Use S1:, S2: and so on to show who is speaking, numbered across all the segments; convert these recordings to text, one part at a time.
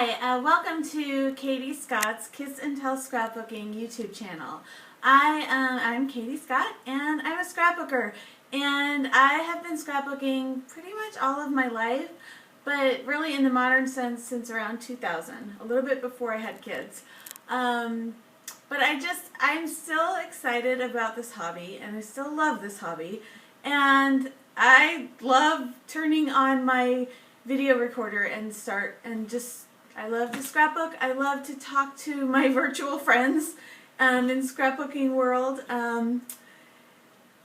S1: Hi, welcome to Katie Scott's Kiss and Tell Scrapbooking YouTube channel. I'm Katie Scott and I'm a scrapbooker, and I have been scrapbooking pretty much all of my life, but really in the modern sense since around 2000, a little bit before I had kids. But I'm still excited about this hobby, and I still love this hobby, and I love turning on my video recorder and I love to scrapbook. I love to talk to my virtual friends in scrapbooking world.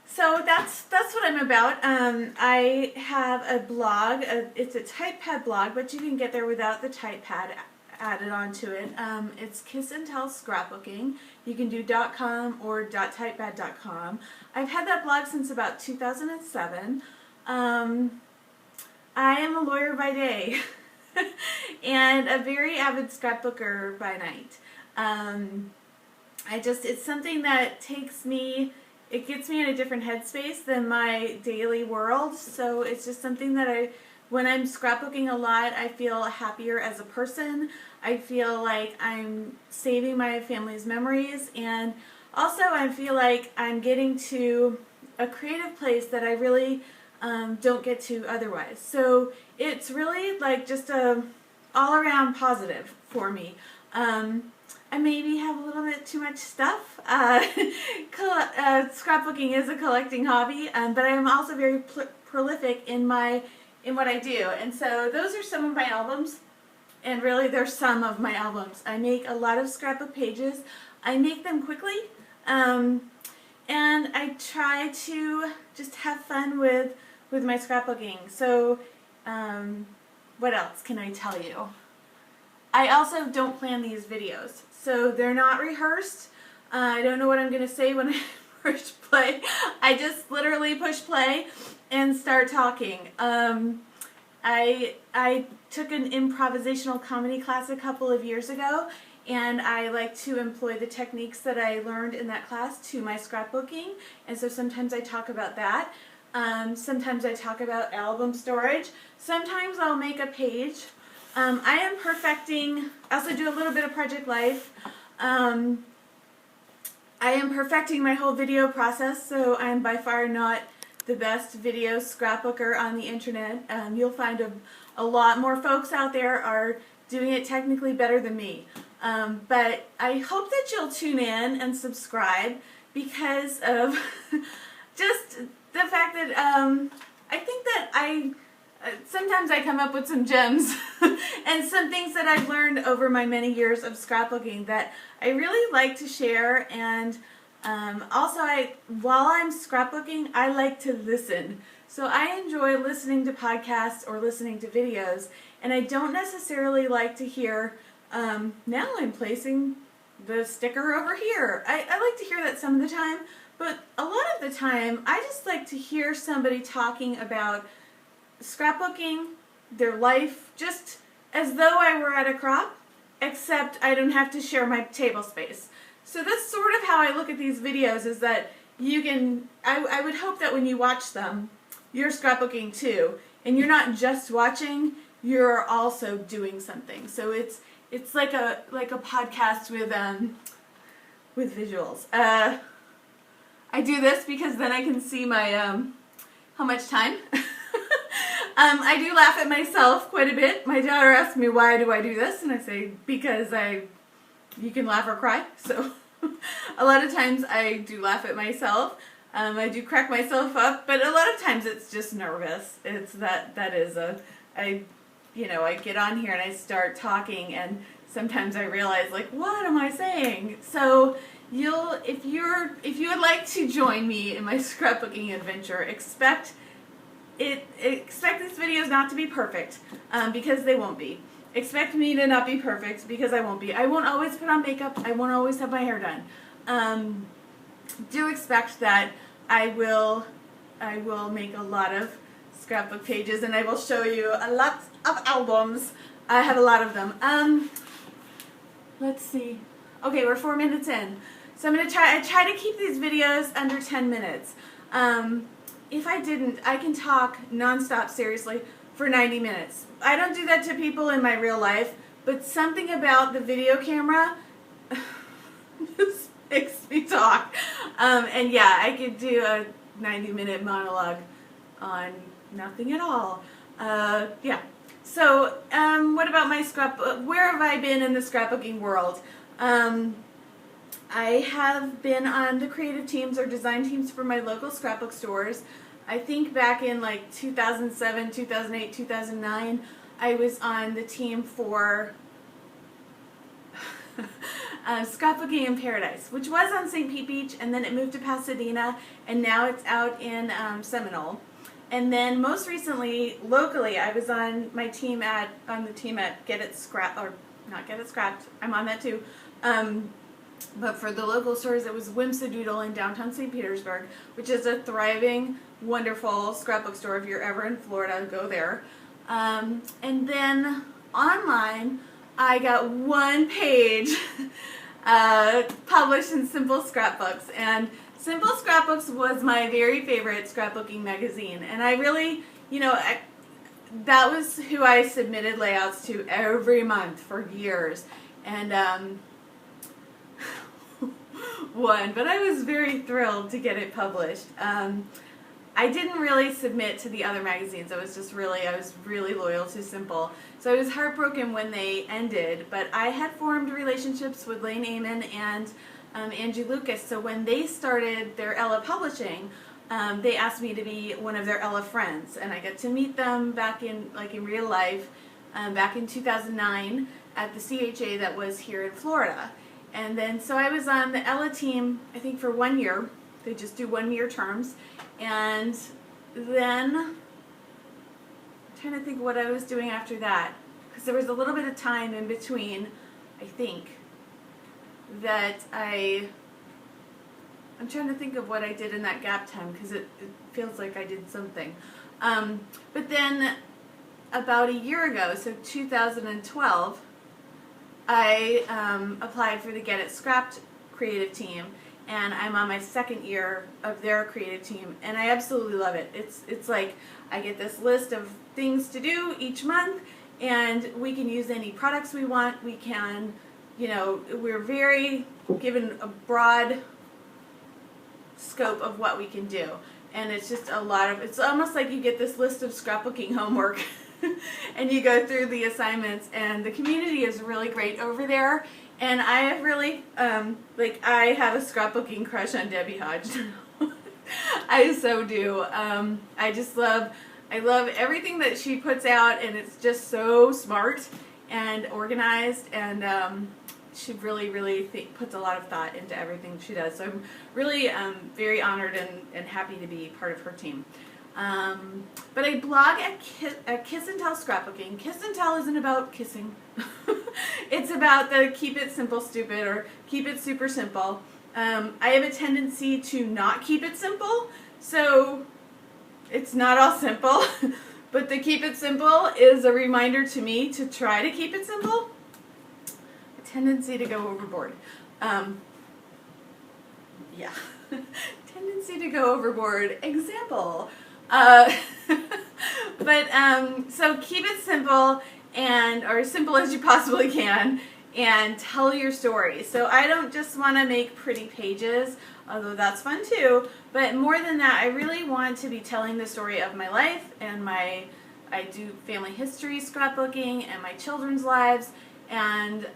S1: So that's what I'm about. I have a blog. It's a typepad blog, but you can get there without the typepad added onto it. It's Kiss and Tell Scrapbooking. You can do .com or .typepad.com. I've had that blog since about 2007. I am a lawyer by day and a very avid scrapbooker by night. It's something that gets me in a different headspace than my daily world. So it's just something that when I'm scrapbooking a lot, I feel happier as a person. I feel like I'm saving my family's memories, and also I feel like I'm getting to a creative place that I really don't get to otherwise. So it's really like just a all-around positive for me. I maybe have a little bit too much stuff. Scrapbooking is a collecting hobby, but I am also very prolific in what I do. And so those are some of my albums, and really they're some of my albums. I make a lot of scrapbook pages. I make them quickly, and I try to just have fun with my scrapbooking. So what else can I tell you? I also don't plan these videos, so they're not rehearsed. I don't know what I'm going to say when I push play. I just literally push play and start talking. I took an improvisational comedy class a couple of years ago, and I like to employ the techniques that I learned in that class to my scrapbooking, and so sometimes I talk about that. Sometimes I talk about album storage. Sometimes I'll make a page. I am perfecting, I also do a little bit of Project Life. I am perfecting my whole video process, so I'm by far not the best video scrapbooker on the internet. You'll find a lot more folks out there are doing it technically better than me. But I hope that you'll tune in and subscribe because of just the fact that I think that sometimes I come up with some gems and some things that I've learned over my many years of scrapbooking that I really like to share. And also while I'm scrapbooking, I like to listen. So I enjoy listening to podcasts or listening to videos, and I don't necessarily like to hear, now I'm placing the sticker over here. I like to hear that some of the time, but a lot of the time I just like to hear somebody talking about scrapbooking, their life, just as though I were at a crop, except I don't have to share my table space. So that's sort of how I look at these videos, is that you can, I would hope that when you watch them, you're scrapbooking too, and you're not just watching, you're also doing something. So it's like a podcast with visuals. I do this because then I can see my how much time. I do laugh at myself quite a bit. My daughter asks me, why do I do this? And I say, because you can laugh or cry. So a lot of times I do laugh at myself. I do crack myself up, but a lot of times it's just nervous. I get on here and I start talking, and sometimes I realize, like, what am I saying? So if you would like to join me in my scrapbooking adventure, expect these videos not to be perfect, because they won't be. Expect me to not be perfect, because I won't be. I won't always put on makeup. I won't always have my hair done. Do expect that I will make a lot of scrapbook pages, and I will show you a lot of albums. I have a lot of them. Let's see. Okay, we're 4 minutes in. So I'm going to try to keep these videos under 10 minutes. If I didn't, I can talk nonstop seriously for 90 minutes. I don't do that to people in my real life, but something about the video camera just makes me talk. And yeah, I could do a 90-minute monologue on nothing at all. Yeah. So, what about my scrapbook? Where have I been in the scrapbooking world? I have been on the creative teams or design teams for my local scrapbook stores. I think back in like 2007, 2008, 2009, I was on the team for Scrapbooking in Paradise, which was on St. Pete Beach, and then it moved to Pasadena, and now it's out in Seminole. And then most recently, locally, I was on the team at Get It Scrapped, or not Get It Scrapped. I'm on that too. But for the local stores, it was Whimsidoodle in downtown St. Petersburg, which is a thriving, wonderful scrapbook store. If you're ever in Florida, go there. And then online, I got one page published in Simple Scrapbooks, and Simple Scrapbooks was my very favorite scrapbooking magazine, and I really, that was who I submitted layouts to every month for years, and but I was very thrilled to get it published. I didn't really submit to the other magazines. I was really loyal to Simple. So I was heartbroken when they ended, but I had formed relationships with Lane Amon and Angie Lucas. So when they started their Ella Publishing, they asked me to be one of their Ella friends, and I got to meet them back in real life, back in 2009 at the CHA that was here in Florida. And then so I was on the Ella team, I think for 1 year. They just do 1-year terms. And then, I'm trying to think what I was doing after that, because there was a little bit of time in between, I think, that I'm trying to think of what I did in that gap time, because it feels like I did something. But then, about a year ago, so 2012, I applied for the Get It Scrapped creative team, and I'm on my 2nd year of their creative team, and I absolutely love it. It's like I get this list of things to do each month, and we can use any products we want. We can, we're very given a broad scope of what we can do, and it's just it's almost like you get this list of scrapbooking homework and you go through the assignments, and the community is really great over there. And I have really, I have a scrapbooking crush on Debbie Hodge. I so do. I love everything that she puts out, and it's just so smart and organized, and she really puts a lot of thought into everything she does. So I'm really very honored and happy to be part of her team. But I blog at Kiss and Tell Scrapbooking. Kiss and Tell isn't about kissing. It's about the keep it simple stupid, or keep it super simple. I have a tendency to not keep it simple, so it's not all simple. But the keep it simple is a reminder to me to try to keep it simple. A tendency to go overboard. Yeah. Tendency to go overboard. Example. So keep it simple, or as simple as you possibly can, and tell your story. So I don't just want to make pretty pages, although that's fun too, but more than that, I really want to be telling the story of my life, and I do family history scrapbooking and my children's lives, and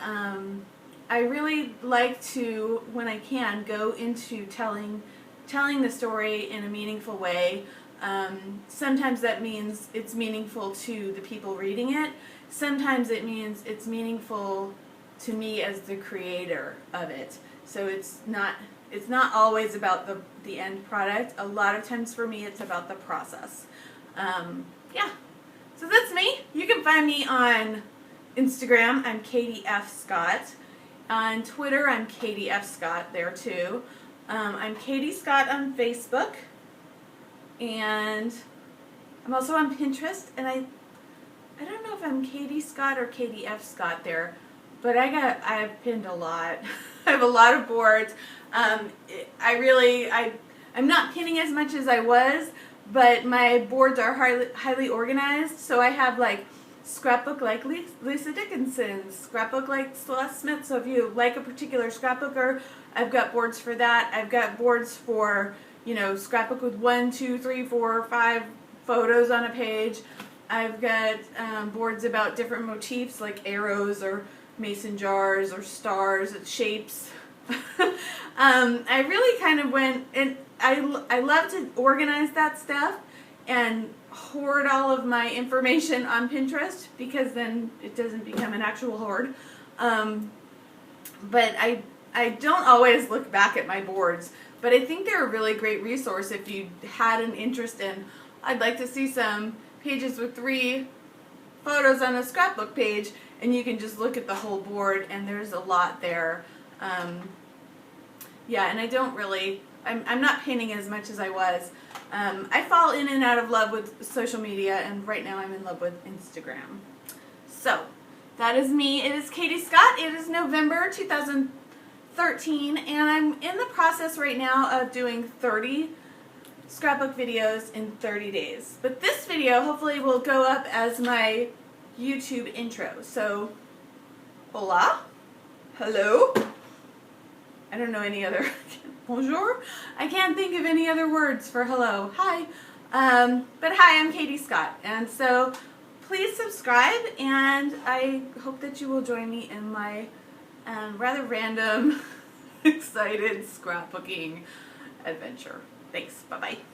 S1: I really like to, when I can, go into telling the story in a meaningful way. Sometimes that means it's meaningful to the people reading it. Sometimes it means it's meaningful to me as the creator of it. So it's not always about the end product. A lot of times for me it's about the process. Yeah. So that's me. You can find me on Instagram. I'm Katie F. Scott. On Twitter, I'm Katie F. Scott there too. I'm Katie Scott on Facebook. And I'm also on Pinterest, and I don't know if I'm Katie Scott or Katie F. Scott there, but I've pinned a lot. I have a lot of boards. I'm not pinning as much as I was, but my boards are highly organized, so I have like scrapbook like Lisa Dickinson, scrapbook like Celeste Smith. So if you like a particular scrapbooker, I've got boards for that. I've got boards for, you know, scrapbook with 1, 2, 3, 4, 5 photos on a page. I've got boards about different motifs like arrows or mason jars or stars and shapes. I really kind of went, and I love to organize that stuff and hoard all of my information on Pinterest, because then it doesn't become an actual hoard. But I don't always look back at my boards, but I think they're a really great resource if you had an interest in, I'd like to see some pages with 3 photos on a scrapbook page, and you can just look at the whole board, and there's a lot there. Yeah, and I don't really, I'm not painting as much as I was. I fall in and out of love with social media, and right now I'm in love with Instagram. So, that is me. It is Katie Scott. It is November 2013, and I'm in the process right now of doing 30 scrapbook videos in 30 days. But this video hopefully will go up as my YouTube intro. So, hola, hello. I don't know any other, bonjour? I can't think of any other words for hello. Hi. But hi, I'm Katie Scott. And so please subscribe, and I hope that you will join me in my rather random, excited scrapbooking adventure. Thanks. Bye-bye.